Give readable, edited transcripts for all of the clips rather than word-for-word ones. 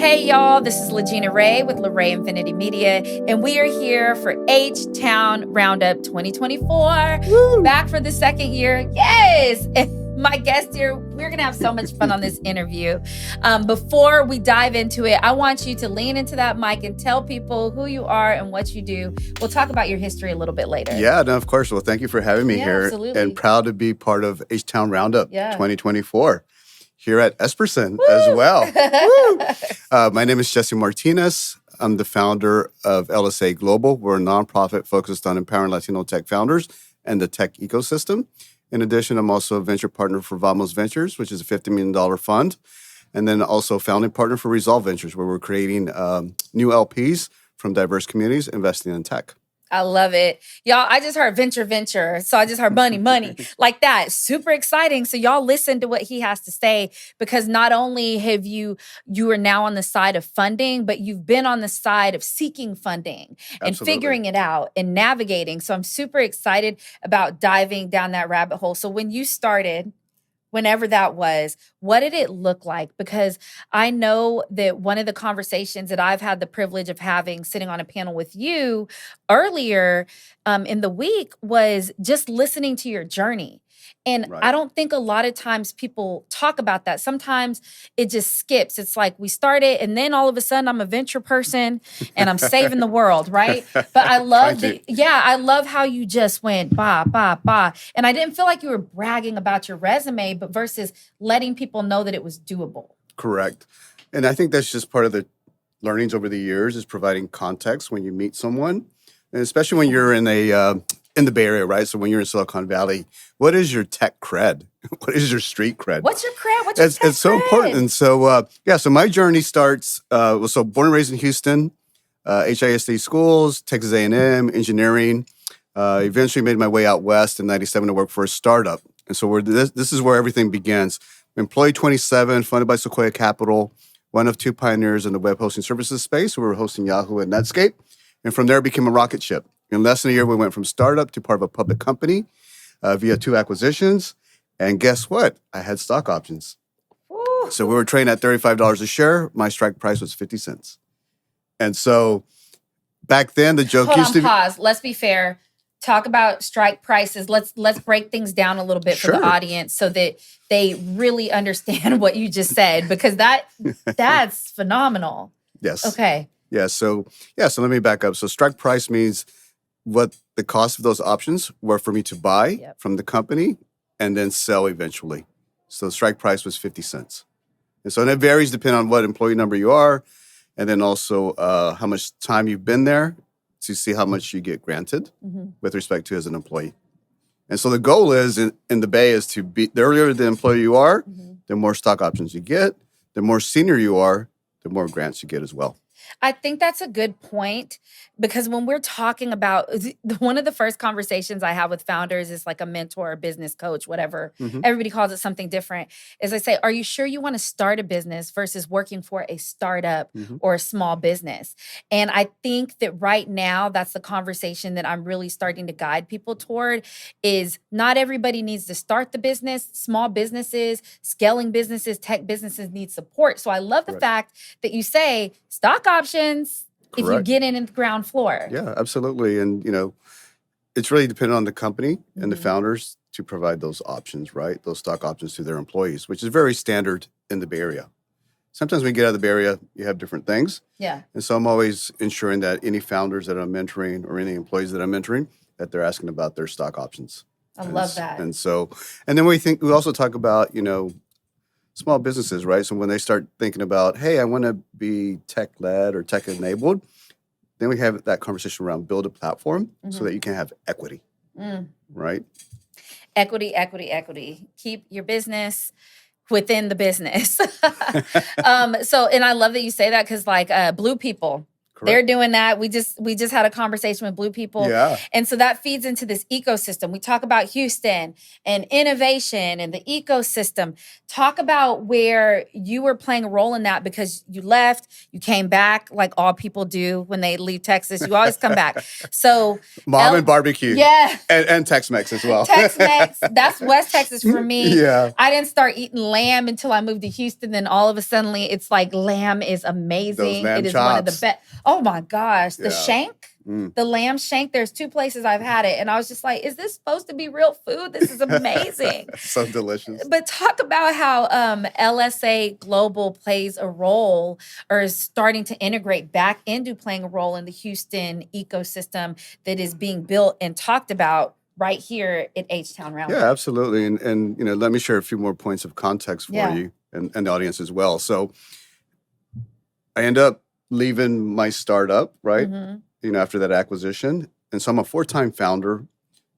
Hey y'all, this is LaGina Rae with LaRae Infinity Media, and we are here for H-Town Roundup 2024. Woo! Back for the second year. Yes! My guest here, we're going to have so much fun on this interview. Before we dive into it, I want you to lean into that mic and tell people who you are and what you do. We'll talk about your history a little bit later. Yeah, no, of course. Well, thank you for having me here. Absolutely. And proud to be part of H-Town Roundup 2024 here at Esperson Woo! as well. Woo! My name is Jessie Martinez. I'm the founder of LSA Global. We're a nonprofit focused on empowering Latino tech founders and the tech ecosystem. In addition, I'm also a venture partner for Vamos Ventures, which is a $50 million fund. And then also founding partner for Resolve Ventures, where we're creating new LPs from diverse communities investing in tech. I love it. Y'all, I just heard venture. So I just heard money, like that. Super exciting. So y'all listen to what he has to say, because not only have you are now on the side of funding, but you've been on the side of seeking funding and figuring it out and navigating. So I'm super excited about diving down that rabbit hole. So when you started, whenever that was, what did it look like? Because I know that one of the conversations that I've had the privilege of having sitting on a panel with you earlier in the week was just listening to your journey. And I don't think a lot of times people talk about that. Sometimes it just skips. It's like we started and then all of a sudden I'm a venture person and I'm saving the world, right? But I love I love how you just went bah. And I didn't feel like you were bragging about your resume, but versus letting people know that it was doable. Correct. And I think that's just part of the learnings over the years, is providing context when you meet someone. And especially when you're in the Bay Area, right? So when you're in Silicon Valley, what is your tech cred? What is your street cred? What's your cred? What's your tech It's so cred? important. And so, so my journey starts, so born and raised in Houston, HISD schools, Texas A&M, engineering. Eventually made my way out west in 97 to work for a startup. And so this is where everything begins. Employee 27, funded by Sequoia Capital, one of two pioneers in the web hosting services space. We were hosting Yahoo and Netscape. And from there, it became a rocket ship. In less than a year, we went from startup to part of a public company via 2 acquisitions. And guess what? I had stock options. Ooh. So we were trading at $35 a share. My strike price was 50 cents. And so back then, the joke used to be... Pause. Let's be fair. Talk about strike prices. Let's break things down a little bit for the audience so that they really understand what you just said, because that's phenomenal. Yes. Okay. Yeah. So let me back up. So strike price means what the cost of those options were for me to buy from the company and then sell eventually. So the strike price was 50 cents. And so it varies depending on what employee number you are, and then also how much time you've been there to see how much you get granted with respect to as an employee. And so the goal is in the Bay is to be, the earlier the employee you are, the more stock options you get, the more senior you are, the more grants you get as well. I think that's a good point, because when we're talking about one of the first conversations I have with founders is like a mentor, a business coach, whatever. Everybody calls it something different. Is I say, are you sure you want to start a business versus working for a startup or a small business? And I think that right now that's the conversation that I'm really starting to guide people toward, is not everybody needs to start the business. Small businesses, scaling businesses, tech businesses need support. So I love the fact that you say stock options if you get in the ground floor. Yeah, absolutely. And, it's really dependent on the company and the founders to provide those options, right? Those stock options to their employees, which is very standard in the Bay Area. Sometimes when you get out of the Bay Area, you have different things. Yeah. And so I'm always ensuring that any founders that I'm mentoring or any employees that I'm mentoring, that they're asking about their stock options. I love that. And so, and then we also talk about, small businesses, right? So when they start thinking about, hey, I want to be tech-led or tech-enabled, then we have that conversation around build a platform so that you can have equity, right? Equity. Keep your business within the business. And I love that you say that, because like blue people, They're doing that. We just had a conversation with Blue People. Yeah. And so that feeds into this ecosystem. We talk about Houston and innovation and the ecosystem. Talk about where you were playing a role in that, because you left, you came back like all people do when they leave Texas. You always come back. So Mom and barbecue. Yeah. And Tex-Mex as well. Tex-Mex. That's West Texas for me. Yeah. I didn't start eating lamb until I moved to Houston. Then all of a sudden it's like lamb is amazing. Those lamb it is chops. One of the best. Oh my gosh. The Yeah. shank. The lamb shank. There's 2 places I've had it. And I was just like, is this supposed to be real food? This is amazing. So delicious. But talk about how LSA Global plays a role, or is starting to integrate back into playing a role in the Houston ecosystem that is being built and talked about right here at H-Town Roundup. Yeah, absolutely. And let me share a few more points of context for you and the audience as well. So I end up leaving my startup, right? After that acquisition. And so I'm a 4-time founder.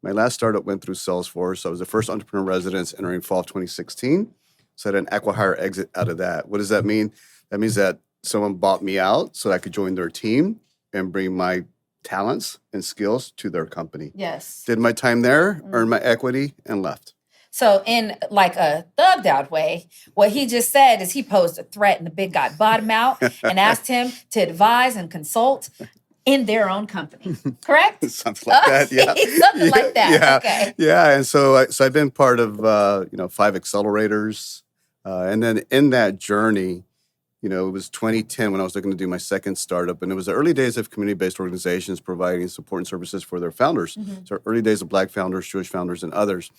My last startup went through Salesforce. I was the first entrepreneur residence entering fall of 2016. So I had an acqui-hire exit out of that. What does that mean? That means that someone bought me out so that I could join their team and bring my talents and skills to their company. Yes. Did my time there, earned my equity, and left. So in like a thugged out way, what he just said is he posed a threat and the big guy bought him out and asked him to advise and consult in their own company. Correct? Something like that, yeah. Something like that, yeah. Okay. Yeah, and so I've been part of, 5 accelerators. And then in that journey, it was 2010 when I was looking to do my second startup. And it was the early days of community-based organizations providing support and services for their founders. So early days of Black founders, Jewish founders, and others.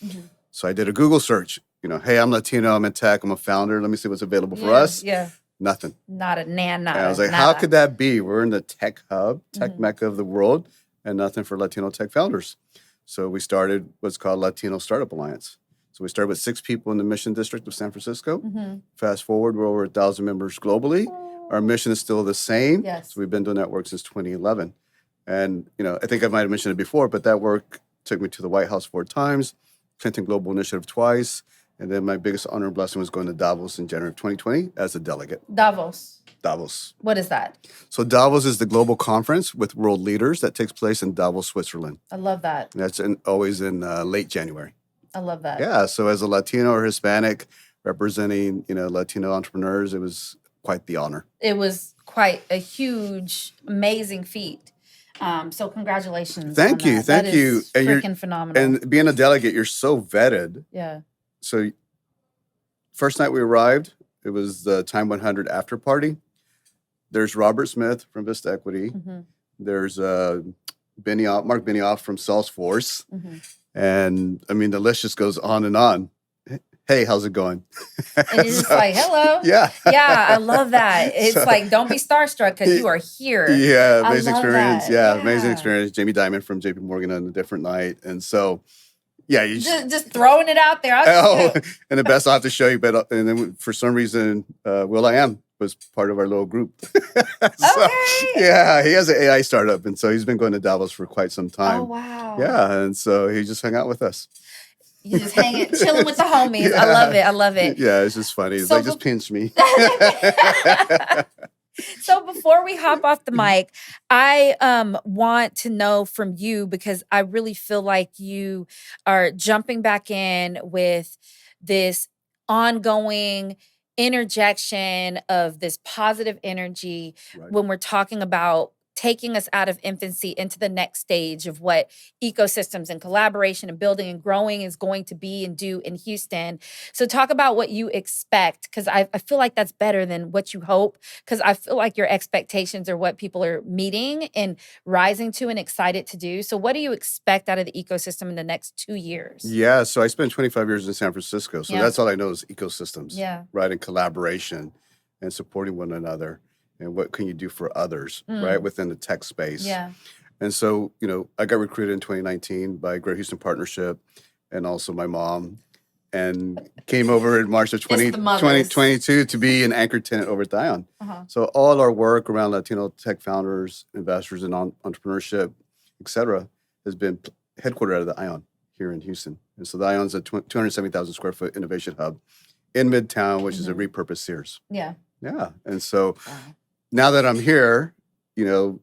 So I did a Google search. Hey, I'm Latino, I'm in tech, I'm a founder. Let me see what's available for us. Yeah. Nothing. Not a nan. And I was like, how could that be? We're in the tech hub, tech mecca of the world, and nothing for Latino tech founders. So we started what's called Latino Startup Alliance. So we started with 6 people in the Mission District of San Francisco. Fast forward, we're over 1,000 members globally. Our mission is still the same. Yes. So we've been doing that work since 2011. And, I think I might have mentioned it before, but that work took me to the White House 4 times, Clinton Global Initiative twice, and then my biggest honor and blessing was going to Davos in January of 2020 as a delegate. Davos. What is that? So Davos is the global conference with world leaders that takes place in Davos, Switzerland. I love that. And that's always in late January. I love that. Yeah, so as a Latino or Hispanic representing, Latino entrepreneurs, it was quite the honor. It was quite a huge, amazing feat. So congratulations. Thank you. That Thank you. is freaking phenomenal. And being a delegate, you're so vetted. Yeah. So first night we arrived, it was the Time 100 after party. There's Robert Smith from Vista Equity. There's Mark Benioff from Salesforce. And I mean, the list just goes on and on. Hey, how's it going? And you're just like, hello. Yeah. Yeah, I love that. It's like, don't be starstruck because you are here. Yeah, amazing experience. That. Yeah, amazing experience. Jamie Dimon from JP Morgan on a different night. And so, yeah. You just throwing it out there. And the best I'll have to show you. But and then for some reason, Will.i.am was part of our little group. So, yeah, he has an AI startup. And so he's been going to Davos for quite some time. Oh, wow. Yeah, and so he just hung out with us. You just chilling with the homies. Yeah. I love it. Yeah, it's just funny. It's just pinch me. So before we hop off the mic, I want to know from you, because I really feel like you are jumping back in with this ongoing interjection of this positive energy when we're talking about taking us out of infancy into the next stage of what ecosystems and collaboration and building and growing is going to be and do in Houston. So talk about what you expect, because I feel like that's better than what you hope, because I feel like your expectations are what people are meeting and rising to and excited to do. So what do you expect out of the ecosystem in the next 2 years? Yeah, so I spent 25 years in San Francisco. So that's all I know is ecosystems, right? And collaboration and supporting one another. And what can you do for others, right, within the tech space? Yeah. And so, I got recruited in 2019 by Great Houston Partnership and also my mom, and came over in March of 2022 to be an anchor tenant over at the Ion. So all our work around Latino tech founders, investors, and entrepreneurship, et cetera, has been headquartered out of the Ion here in Houston. And so the Ion's a 270,000 square foot innovation hub in Midtown, which is a repurposed Sears. Yeah. Yeah. And so now that I'm here, you know,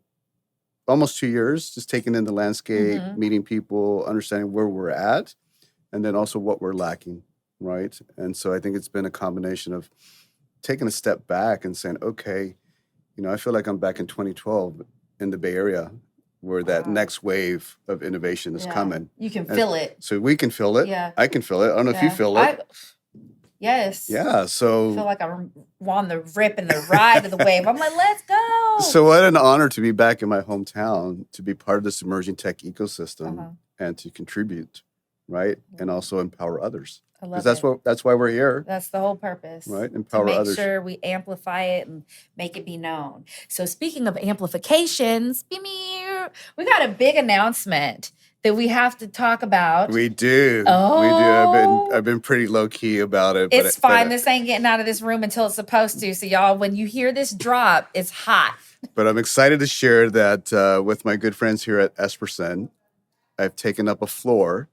almost 2 years, just taking in the landscape, meeting people, understanding where we're at, and then also what we're lacking, right? And so I think it's been a combination of taking a step back and saying, okay, you know, I feel like I'm back in 2012 in the Bay Area where that next wave of innovation is coming. You can feel it. So we can feel it. Yeah. I can feel it. I don't know if you feel it. Yes. Yeah. So I feel like I'm on the rip and the ride of the wave. I'm like, let's go. So what an honor to be back in my hometown, to be part of this emerging tech ecosystem and to contribute, right? And also empower others. Because that's why we're here. That's the whole purpose. Right? Empower others. To make sure we amplify it and make it be known. So speaking of amplifications, we got a big announcement that we have to talk about. We do. Oh. We do. I've been pretty low key about it. It's fine. This ain't getting out of this room until it's supposed to. So y'all, when you hear this drop, it's hot. But I'm excited to share that with my good friends here at Espersen, I've taken up a floor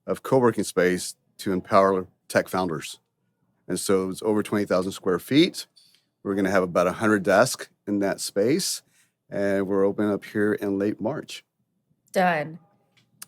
of co-working space to empower tech founders. And so it's over 20,000 square feet. We're going to have about 100 desks in that space. And we're opening up here in late March. Done.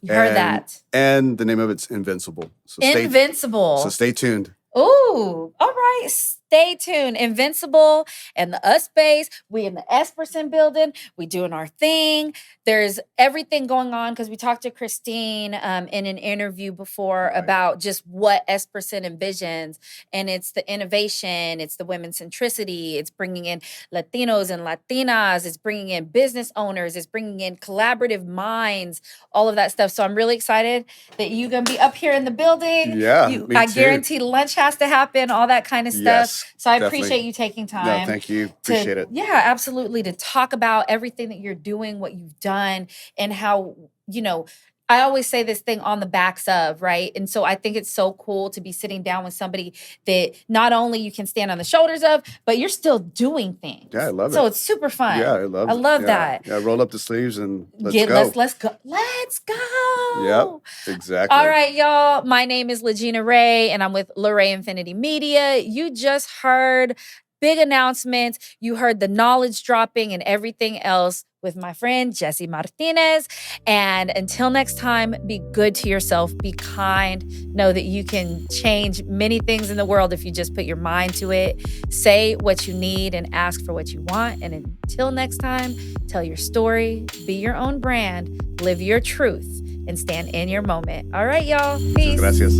You heard that. And the name of it's Invincible. So Invincible. So stay tuned. Ooh, all right. Stay tuned. Invincible and the us space. We in the Espersen building. We doing our thing. There's everything going on because we talked to Christine in an interview before about just what Espersen envisions. And it's the innovation. It's the women centricity. It's bringing in Latinos and Latinas. It's bringing in business owners. It's bringing in collaborative minds, all of that stuff. So I'm really excited that you're going to be up here in the building. Yeah, I guarantee lunch has to happen, all that kind of stuff. Yes. So I appreciate you taking time. No, thank you. Appreciate it. Yeah, absolutely. To talk about everything that you're doing, what you've done, and how, you know, I always say this thing on the backs of, right? And so I think it's so cool to be sitting down with somebody that not only you can stand on the shoulders of, but you're still doing things. Yeah, I love it. So it's super fun. Yeah, I love that. Yeah, roll up the sleeves and let's go. Let's go. Let's go. Yep, exactly. All right, y'all. My name is LaGina Rae, and I'm with LaRae Infinity Media. You just heard big announcements. You heard the knowledge dropping and everything else with my friend, Jessie Martinez. And until next time, be good to yourself. Be kind. Know that you can change many things in the world if you just put your mind to it. Say what you need and ask for what you want. And until next time, tell your story, be your own brand, live your truth, and stand in your moment. All right, y'all. Peace. Gracias.